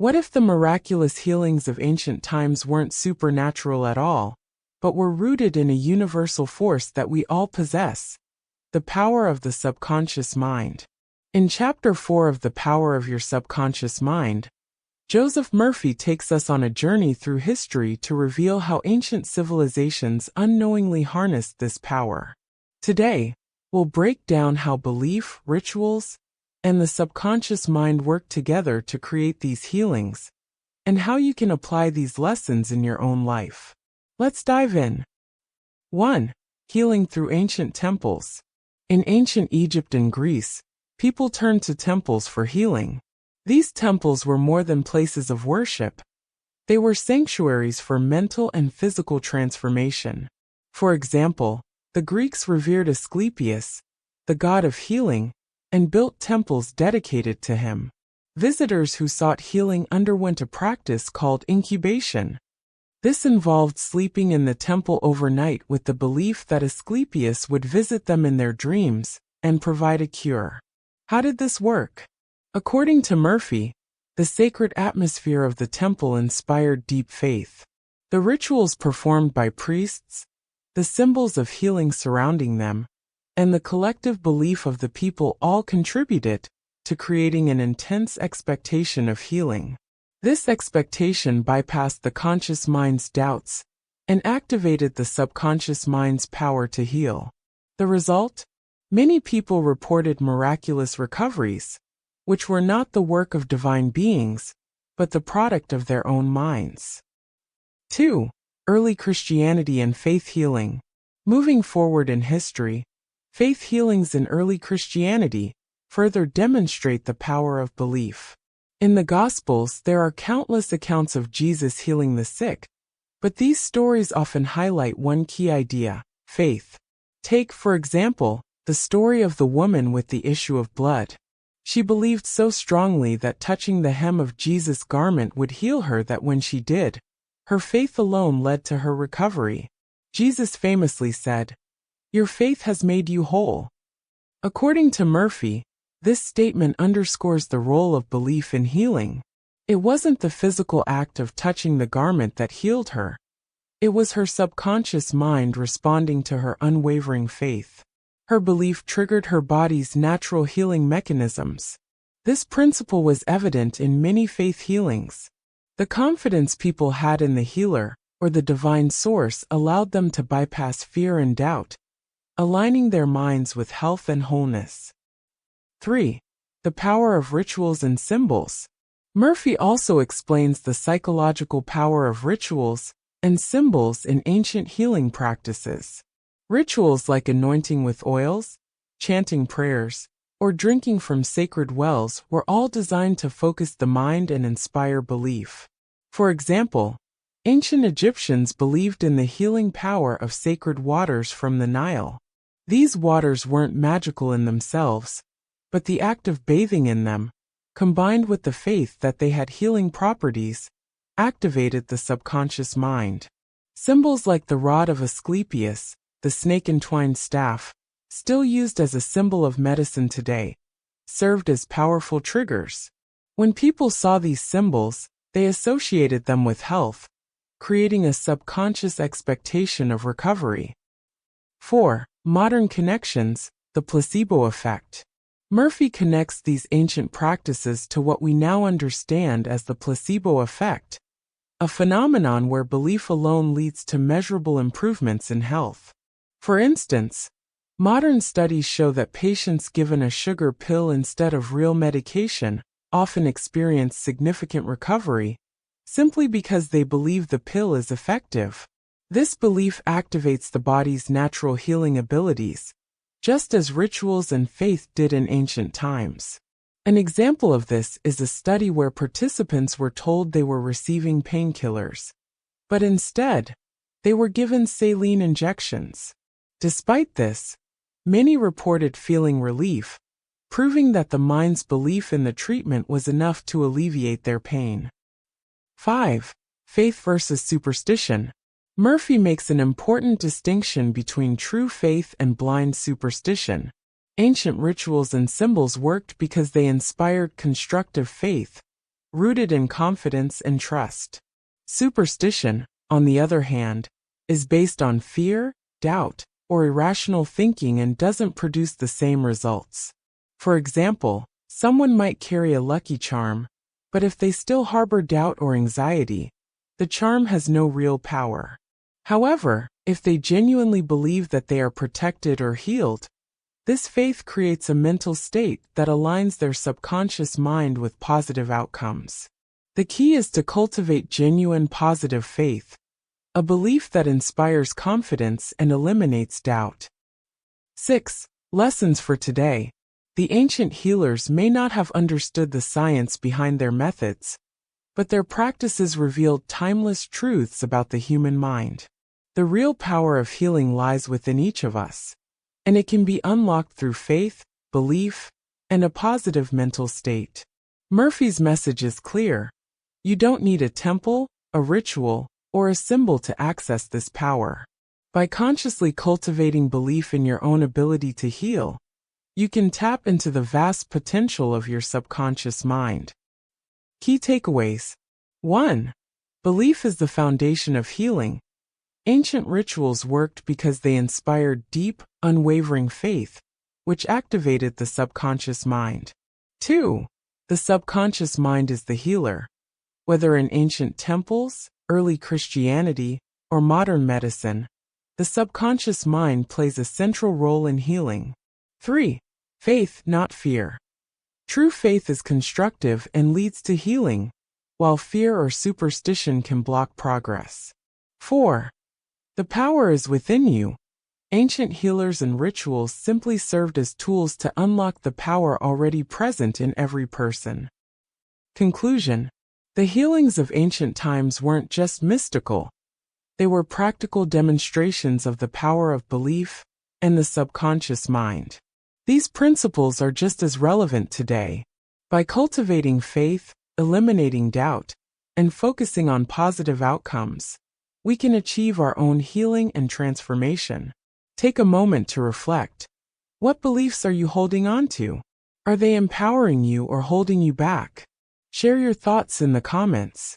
What if the miraculous healings of ancient times weren't supernatural at all, but were rooted in a universal force that we all possess? The power of the subconscious mind. In Chapter 4 of The Power of Your Subconscious Mind, Joseph Murphy takes us on a journey through history to reveal how ancient civilizations unknowingly harnessed this power. Today, we'll break down how belief, rituals, and the subconscious mind work together to create these healings, and how you can apply these lessons in your own life. Let's dive in. 1. Healing through ancient temples. In ancient Egypt and Greece, people turned to temples for healing. These temples were more than places of worship. They were sanctuaries for mental and physical transformation. For example, the Greeks revered Asclepius, the god of healing, and built temples dedicated to him. Visitors who sought healing underwent a practice called incubation. This involved sleeping in the temple overnight with the belief that Asclepius would visit them in their dreams and provide a cure. How did this work? According to Murphy, the sacred atmosphere of the temple inspired deep faith. The rituals performed by priests, the symbols of healing surrounding them, and the collective belief of the people all contributed to creating an intense expectation of healing. This expectation bypassed the conscious mind's doubts and activated the subconscious mind's power to heal. The result? Many people reported miraculous recoveries, which were not the work of divine beings, but the product of their own minds. 2. Early Christianity and faith healing. Moving forward in history, faith healings in early Christianity further demonstrate the power of belief. In the Gospels, there are countless accounts of Jesus healing the sick, but these stories often highlight one key idea: faith. Take, for example, the story of the woman with the issue of blood. She believed so strongly that touching the hem of Jesus' garment would heal her that when she did, her faith alone led to her recovery. Jesus famously said, "Your faith has made you whole." According to Murphy, this statement underscores the role of belief in healing. It wasn't the physical act of touching the garment that healed her. It was her subconscious mind responding to her unwavering faith. Her belief triggered her body's natural healing mechanisms. This principle was evident in many faith healings. The confidence people had in the healer, or the divine source, allowed them to bypass fear and doubt, aligning their minds with health and wholeness. 3. The power of rituals and symbols. Murphy also explains the psychological power of rituals and symbols in ancient healing practices. Rituals like anointing with oils, chanting prayers, or drinking from sacred wells were all designed to focus the mind and inspire belief. For example, ancient Egyptians believed in the healing power of sacred waters from the Nile. These waters weren't magical in themselves, but the act of bathing in them, combined with the faith that they had healing properties, activated the subconscious mind. Symbols like the rod of Asclepius, the snake-entwined staff, still used as a symbol of medicine today, served as powerful triggers. When people saw these symbols, they associated them with health, creating a subconscious expectation of recovery. 4. Modern connections, the placebo effect. Murphy connects these ancient practices to what we now understand as the placebo effect, a phenomenon where belief alone leads to measurable improvements in health. For instance, modern studies show that patients given a sugar pill instead of real medication often experience significant recovery, simply because they believe the pill is effective. This belief activates the body's natural healing abilities, just as rituals and faith did in ancient times. An example of this is a study where participants were told they were receiving painkillers, but instead, they were given saline injections. Despite this, many reported feeling relief, proving that the mind's belief in the treatment was enough to alleviate their pain. 5. Faith versus superstition. Murphy makes an important distinction between true faith and blind superstition. Ancient rituals and symbols worked because they inspired constructive faith, rooted in confidence and trust. Superstition, on the other hand, is based on fear, doubt, or irrational thinking and doesn't produce the same results. For example, someone might carry a lucky charm, but if they still harbor doubt or anxiety, the charm has no real power. However, if they genuinely believe that they are protected or healed, this faith creates a mental state that aligns their subconscious mind with positive outcomes. The key is to cultivate genuine positive faith, a belief that inspires confidence and eliminates doubt. 6. Lessons for today. The ancient healers may not have understood the science behind their methods, but their practices revealed timeless truths about the human mind. The real power of healing lies within each of us, and it can be unlocked through faith, belief, and a positive mental state. Murphy's message is clear. You don't need a temple, a ritual, or a symbol to access this power. By consciously cultivating belief in your own ability to heal, you can tap into the vast potential of your subconscious mind. Key takeaways. 1. Belief is the foundation of healing. Ancient rituals worked because they inspired deep, unwavering faith, which activated the subconscious mind. 2. The subconscious mind is the healer. Whether in ancient temples, early Christianity, or modern medicine, the subconscious mind plays a central role in healing. 3. Faith, not fear. True faith is constructive and leads to healing, while fear or superstition can block progress. 4. The power is within you. Ancient healers and rituals simply served as tools to unlock the power already present in every person. Conclusion. The healings of ancient times weren't just mystical. They were practical demonstrations of the power of belief and the subconscious mind. These principles are just as relevant today. By cultivating faith, eliminating doubt, and focusing on positive outcomes, we can achieve our own healing and transformation. Take a moment to reflect. What beliefs are you holding on to? Are they empowering you or holding you back? Share your thoughts in the comments.